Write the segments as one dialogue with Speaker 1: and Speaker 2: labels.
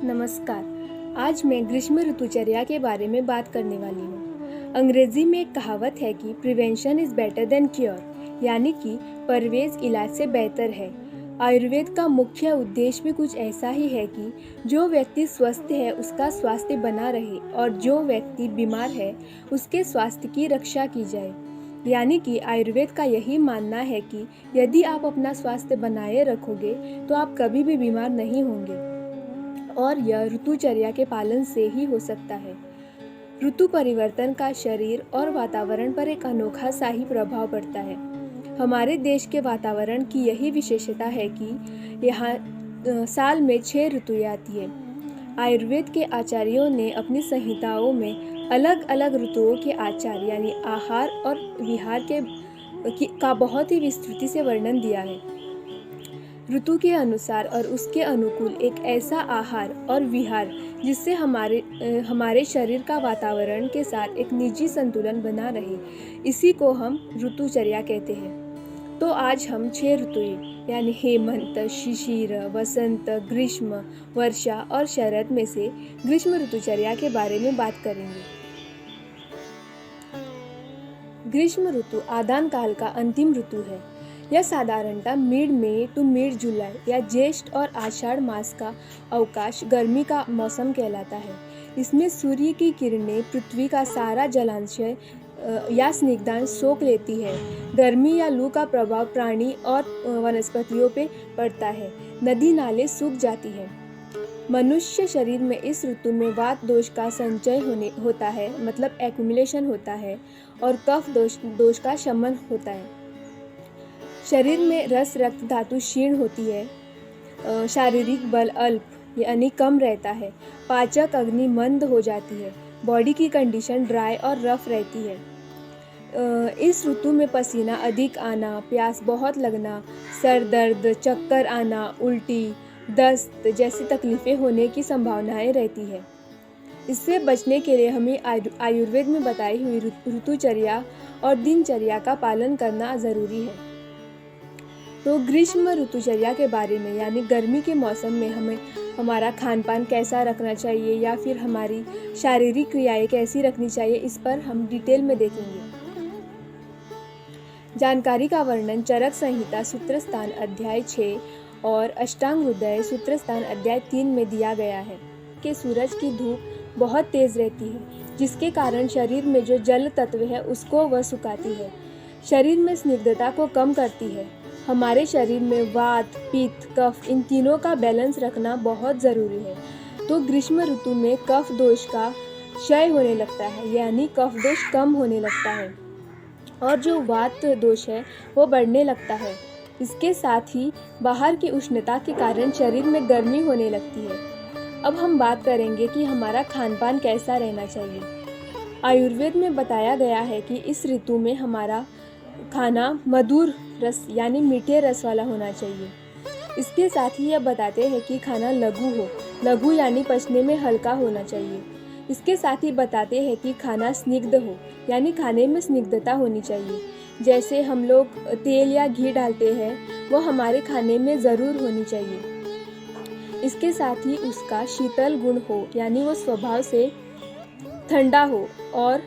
Speaker 1: नमस्कार। आज मैं ग्रीष्म ऋतुचर्या के बारे में बात करने वाली हूँ। अंग्रेजी में एक कहावत है कि prevention is better than cure, यानी कि परवेज इलाज से बेहतर है। आयुर्वेद का मुख्य उद्देश्य भी कुछ ऐसा ही है कि जो व्यक्ति स्वस्थ है उसका स्वास्थ्य बना रहे और जो व्यक्ति बीमार है उसके स्वास्थ्य की रक्षा की जाए। यानी कि आयुर्वेद का यही मानना है कि यदि आप अपना स्वास्थ्य बनाए रखोगे तो आप कभी भी बीमार नहीं होंगे और यह ऋतुचर्या के पालन से ही हो सकता है। ऋतु परिवर्तन का शरीर और वातावरण पर एक अनोखा सा ही प्रभाव पड़ता है। हमारे देश के वातावरण की यही विशेषता है कि यहाँ साल में 6 ऋतुएं आती है। आयुर्वेद के आचार्यों ने अपनी संहिताओं में अलग अलग ऋतुओं के आचार यानी आहार और विहार का बहुत ही विस्तृति से वर्णन दिया है। ऋतु के अनुसार और उसके अनुकूल एक ऐसा आहार और विहार जिससे हमारे शरीर का वातावरण के साथ एक निजी संतुलन बना रहे, इसी को हम ऋतुचर्या कहते हैं। तो आज हम 6 ऋतुएं यानी हेमंत, शिशिर, वसंत, ग्रीष्म, वर्षा और शरद में से ग्रीष्म ऋतुचर्या के बारे में बात करेंगे। ग्रीष्म ऋतु आदान काल का अंतिम ऋतु है। यह साधारणतः मिड मई टू मिड जुलाई या ज्येष्ठ और आषाढ़ मास का अवकाश गर्मी का मौसम कहलाता है। इसमें सूर्य की किरणें पृथ्वी का सारा जलांश या स्निग्धांश सोख लेती है। गर्मी या लू का प्रभाव प्राणी और वनस्पतियों पे पड़ता है। नदी नाले सूख जाती है। मनुष्य शरीर में इस ऋतु में वात दोष का संचय होता है, मतलब एक्युमुलेशन होता है, और कफ दोष का शमन होता है। शरीर में रस रक्त धातु क्षीण होती है। शारीरिक बल अल्प यानी कम रहता है। पाचक अग्नि मंद हो जाती है। बॉडी की कंडीशन ड्राई और रफ रहती है। इस ऋतु में पसीना अधिक आना, प्यास बहुत लगना, सर दर्द, चक्कर आना, उल्टी, दस्त जैसी तकलीफें होने की संभावनाएं रहती है। इससे बचने के लिए हमें आयुर्वेद में बताई हुई ऋतुचर्या और दिनचर्या का पालन करना ज़रूरी है। तो ग्रीष्म ऋतुचर्या के बारे में यानी गर्मी के मौसम में हमें हमारा खान पान कैसा रखना चाहिए या फिर हमारी शारीरिक क्रियाएं कैसी रखनी चाहिए, इस पर हम डिटेल में देखेंगे। जानकारी का वर्णन चरक संहिता सूत्रस्थान अध्याय 6 और अष्टांग हृदय सूत्रस्थान अध्याय 3 में दिया गया है कि सूरज की धूप बहुत तेज रहती है, जिसके कारण शरीर में जो जल तत्व है उसको वह सुखाती है, शरीर में स्निग्धता को कम करती है। हमारे शरीर में वात, पित्त, कफ इन तीनों का बैलेंस रखना बहुत ज़रूरी है। तो ग्रीष्म ऋतु में कफ दोष का क्षय होने लगता है, यानी कफ दोष कम होने लगता है और जो वात दोष है वो बढ़ने लगता है। इसके साथ ही बाहर की उष्णता के कारण शरीर में गर्मी होने लगती है। अब हम बात करेंगे कि हमारा खान पान कैसा रहना चाहिए। आयुर्वेद में बताया गया है कि इस ऋतु में हमारा खाना मधुर रस यानी मीठे रस वाला होना चाहिए। इसके साथ ही यह बताते हैं कि खाना लघु यानी पचने में हल्का होना चाहिए। इसके साथ ही बताते हैं कि खाना स्निग्ध हो यानी खाने में स्निग्धता होनी चाहिए। जैसे हम लोग तेल या घी डालते हैं वो हमारे खाने में ज़रूर होनी चाहिए। इसके साथ ही उसका शीतल गुण हो यानी वो स्वभाव से ठंडा हो और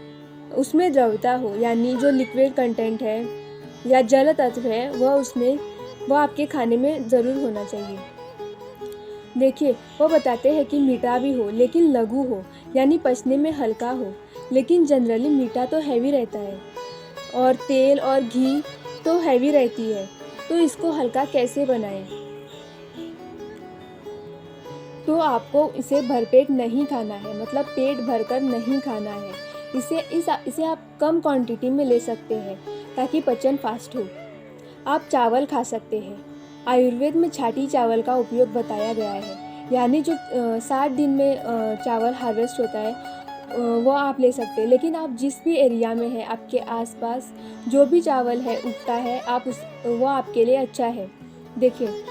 Speaker 1: उसमें द्रवता हो यानी जो लिक्विड कंटेंट है या जल तत्व है वह आपके खाने में ज़रूर होना चाहिए। देखिए, वो बताते हैं कि मीठा भी हो लेकिन लघु हो यानी पचने में हल्का हो। लेकिन जनरली मीठा तो हैवी रहता है और तेल और घी तो हैवी रहती है, तो इसको हल्का कैसे बनाएं? तो आपको इसे भरपेट नहीं खाना है, मतलब पेट भरकर नहीं खाना है। इसे आप कम क्वांटिटी में ले सकते हैं ताकि पचन फास्ट हो। आप चावल खा सकते हैं। आयुर्वेद में छाटी चावल का उपयोग बताया गया है, यानी जो 60 दिन में चावल हार्वेस्ट होता है वो आप ले सकते हैं। लेकिन आप जिस भी एरिया में है, आपके आसपास जो भी चावल है उगता है, वो आपके लिए अच्छा है। देखिए,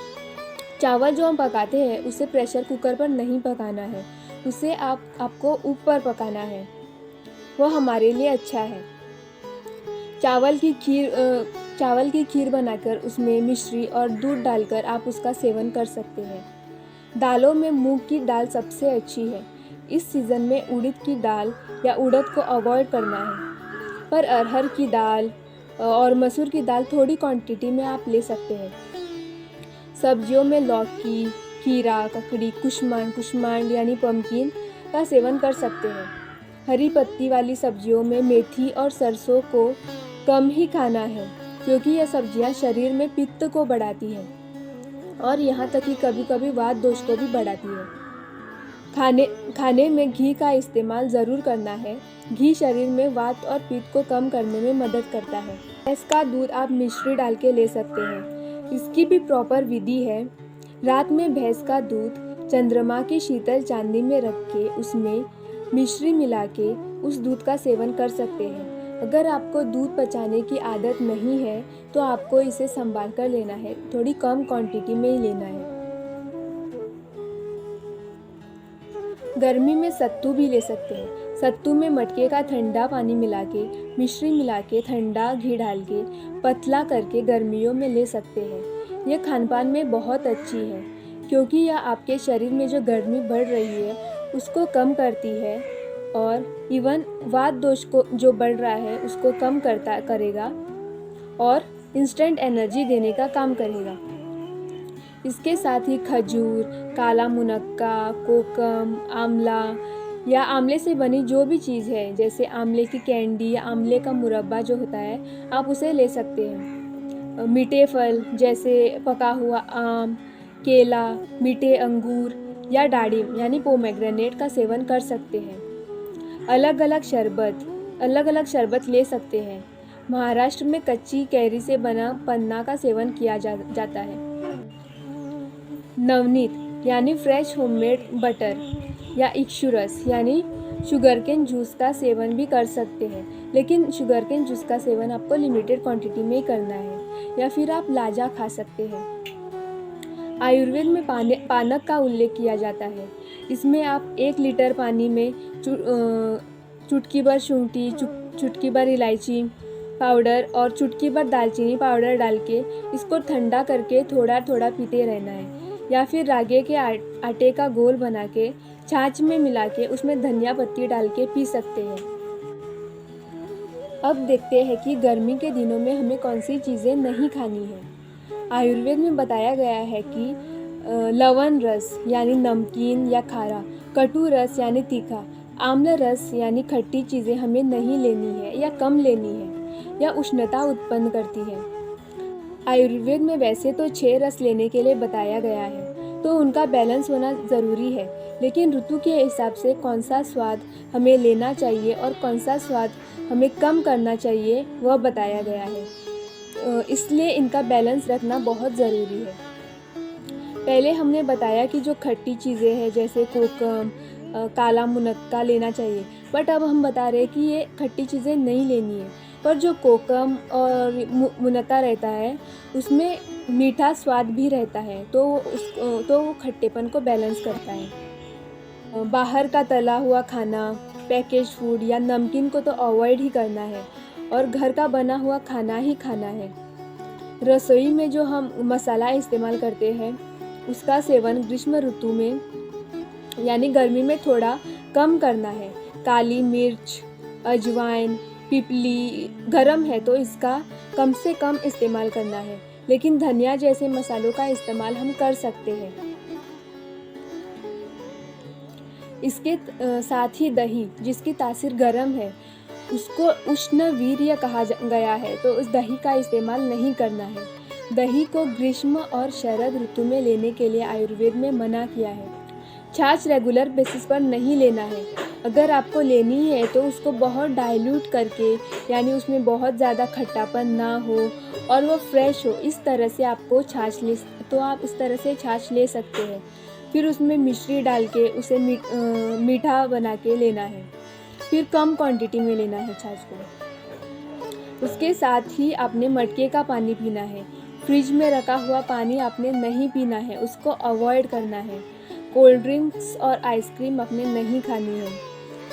Speaker 1: चावल जो हम पकाते हैं उसे प्रेशर कुकर पर नहीं पकाना है, उसे आपको ऊपर पकाना है, वो हमारे लिए अच्छा है। चावल की खीर बनाकर उसमें मिश्री और दूध डालकर आप उसका सेवन कर सकते हैं। दालों में मूंग की दाल सबसे अच्छी है। इस सीज़न में उड़द की दाल या उड़द को अवॉइड करना है, पर अरहर की दाल और मसूर की दाल थोड़ी क्वांटिटी में आप ले सकते हैं। सब्जियों में लौकी, खीरा, ककड़ी, कुष्मांड यानी पम्पकिन का सेवन कर सकते हैं। हरी पत्ती वाली सब्जियों में मेथी और सरसों को कम ही खाना है, क्योंकि यह सब्जियां शरीर में पित्त को बढ़ाती हैं और यहाँ तक कि कभी कभी वात दोष को भी बढ़ाती है। खाने में घी का इस्तेमाल ज़रूर करना है। घी शरीर में वात और पित्त को कम करने में मदद करता है। भैंस का दूध आप मिश्री डाल के ले सकते हैं। इसकी भी प्रॉपर विधि है। रात में भैंस का दूध चंद्रमा की शीतल चांदी में रख के उसमें मिश्री मिला के उस दूध का सेवन कर सकते हैं। अगर आपको दूध पचाने की आदत नहीं है तो आपको इसे संभाल कर लेना है, थोड़ी कम क्वांटिटी में ही लेना है। गर्मी में सत्तू भी ले सकते हैं। सत्तू में मटके का ठंडा पानी मिला के, मिश्री मिला के, ठंडा घी डाल के पतला करके गर्मियों में ले सकते हैं। यह खानपान में बहुत अच्छी है, क्योंकि यह आपके शरीर में जो गर्मी बढ़ रही है उसको कम करती है और इवन वात दोष को जो बढ़ रहा है उसको कम करेगा और इंस्टेंट एनर्जी देने का काम करेगा। इसके साथ ही खजूर, काला मुनक्का, कोकम, आंवला या आंवले से बनी जो भी चीज़ है, जैसे आंवले की कैंडी या आंवले का मुरब्बा जो होता है, आप उसे ले सकते हैं। मीठे फल जैसे पका हुआ आम, केला, मीठे अंगूर या डाळिंब यानी पोमेग्रेनेट का सेवन कर सकते हैं। अलग अलग शरबत ले सकते हैं। महाराष्ट्र में कच्ची कैरी से बना पन्ना का सेवन किया जाता है। नवनीत यानी फ्रेश होममेड बटर या इक्षुरस यानी शुगरकेन जूस का सेवन भी कर सकते हैं, लेकिन शुगरकेन जूस का सेवन आपको लिमिटेड क्वांटिटी में ही करना है। या फिर आप लाजा खा सकते हैं। आयुर्वेद में पानक का उल्लेख किया जाता है। इसमें आप 1 लीटर पानी में चुटकी भर शूंठी, चुटकी भर इलायची पाउडर और चुटकी भर दालचीनी पाउडर डाल के इसको ठंडा करके थोड़ा थोड़ा पीते रहना है। या फिर रागे के आटे का घोल बना के छाछ में मिला के उसमें धनिया पत्ती डाल के पी सकते हैं। अब देखते हैं कि गर्मी के दिनों में हमें कौन सी चीज़ें नहीं खानी है। आयुर्वेद में बताया गया है कि लवण रस यानी नमकीन या खारा, कटु रस यानी तीखा, आम्ल रस यानी खट्टी चीज़ें हमें नहीं लेनी है या कम लेनी है या उष्णता उत्पन्न करती है। आयुर्वेद में वैसे तो 6 रस लेने के लिए बताया गया है, तो उनका बैलेंस होना ज़रूरी है, लेकिन ऋतु के हिसाब से कौन सा स्वाद हमें लेना चाहिए और कौन सा स्वाद हमें कम करना चाहिए वह बताया गया है। इसलिए इनका बैलेंस रखना बहुत ज़रूरी है। पहले हमने बताया कि जो खट्टी चीज़ें हैं जैसे कोकम, काला मुनक्का लेना चाहिए, बट अब हम बता रहे हैं कि ये खट्टी चीज़ें नहीं लेनी है। पर जो कोकम और मुनक्का रहता है उसमें मीठा स्वाद भी रहता है, तो वो खट्टेपन को बैलेंस करता है। बाहर का तला हुआ खाना, पैकेज फूड या नमकीन को तो अवॉइड ही करना है और घर का बना हुआ खाना ही खाना है। रसोई में जो हम मसाला इस्तेमाल करते हैं उसका सेवन ग्रीष्म ऋतु में यानी गर्मी में थोड़ा कम करना है। काली मिर्च, अजवाइन, पिपली गरम है तो इसका कम से कम इस्तेमाल करना है, लेकिन धनिया जैसे मसालों का इस्तेमाल हम कर सकते हैं। इसके साथ ही दही, जिसकी तासीर गर्म है, उसको उष्ण वीर्य कहा गया है, तो उस दही का इस्तेमाल नहीं करना है। दही को ग्रीष्म और शरद ऋतु में लेने के लिए आयुर्वेद में मना किया है। छाछ रेगुलर बेसिस पर नहीं लेना है। अगर आपको लेनी है तो उसको बहुत डाइल्यूट करके, यानी उसमें बहुत ज़्यादा खट्टापन ना हो और वो फ्रेश हो, इस तरह से आपको आप इस तरह से छाछ ले सकते हैं। फिर उसमें मिश्री डाल के उसे मीठा बना के लेना है। फिर कम क्वांटिटी में लेना है छाछ को। उसके साथ ही आपने मटके का पानी पीना है। फ्रिज में रखा हुआ पानी आपने नहीं पीना है, उसको अवॉइड करना है। कोल्ड ड्रिंक्स और आइसक्रीम आपने नहीं खानी है।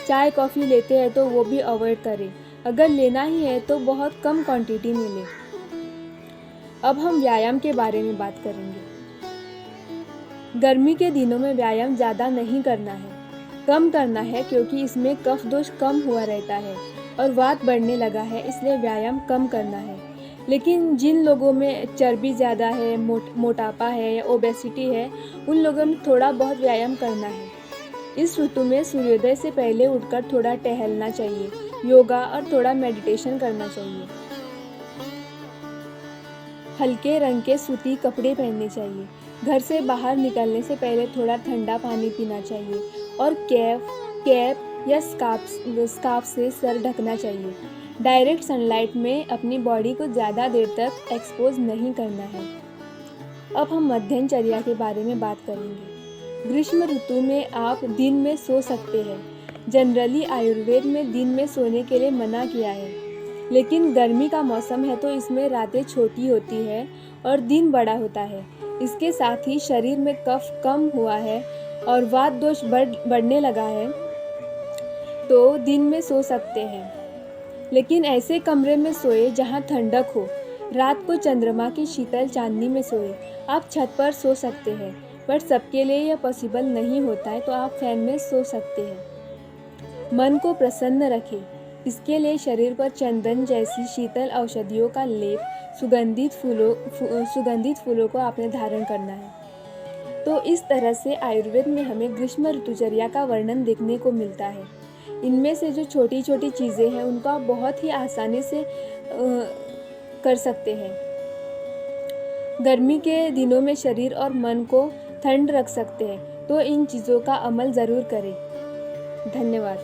Speaker 1: चाय कॉफ़ी लेते हैं तो वो भी अवॉइड करें। अगर लेना ही है तो बहुत कम क्वांटिटी में लें। अब हम व्यायाम के बारे में बात करेंगे। गर्मी के दिनों में व्यायाम ज़्यादा नहीं करना है, कम करना है, क्योंकि इसमें कफ दोष कम हुआ रहता है और वात बढ़ने लगा है, इसलिए व्यायाम कम करना है। लेकिन जिन लोगों में चर्बी ज़्यादा है, मोटापा है या ओबेसिटी है, उन लोगों में थोड़ा बहुत व्यायाम करना है। इस ऋतु में सूर्योदय से पहले उठकर थोड़ा टहलना चाहिए, योगा और थोड़ा मेडिटेशन करना चाहिए। हल्के रंग के सूती कपड़े पहनने चाहिए। घर से बाहर निकलने से पहले थोड़ा ठंडा पानी पीना चाहिए और कैप या स्कार्फ से सर ढकना चाहिए। डायरेक्ट सनलाइट में अपनी बॉडी को ज़्यादा देर तक एक्सपोज नहीं करना है। अब हम मध्यचर्या के बारे में बात करेंगे। ग्रीष्म ऋतु में आप दिन में सो सकते हैं। जनरली आयुर्वेद में दिन में सोने के लिए मना किया है, लेकिन गर्मी का मौसम है तो इसमें रातें छोटी होती है और दिन बड़ा होता है। इसके साथ ही शरीर में कफ कम हुआ है और वात दोष बढ़ने लगा है, तो दिन में सो सकते हैं, लेकिन ऐसे कमरे में सोए जहां ठंडक हो। रात को चंद्रमा की शीतल चांदनी में सोए। आप छत पर सो सकते हैं, पर सबके लिए यह पॉसिबल नहीं होता है, तो आप फैन में सो सकते हैं। मन को प्रसन्न रखें। इसके लिए शरीर पर चंदन जैसी शीतल औषधियों का लेप, सुगंधित फूलों को आपने धारण करना है। तो इस तरह से आयुर्वेद में हमें ग्रीष्म ऋतुचर्या का वर्णन देखने को मिलता है। इनमें से जो छोटी छोटी चीज़ें हैं उनको आप बहुत ही आसानी से कर सकते हैं। गर्मी के दिनों में शरीर और मन को ठंड रख सकते हैं, तो इन चीज़ों का अमल ज़रूर करें। धन्यवाद।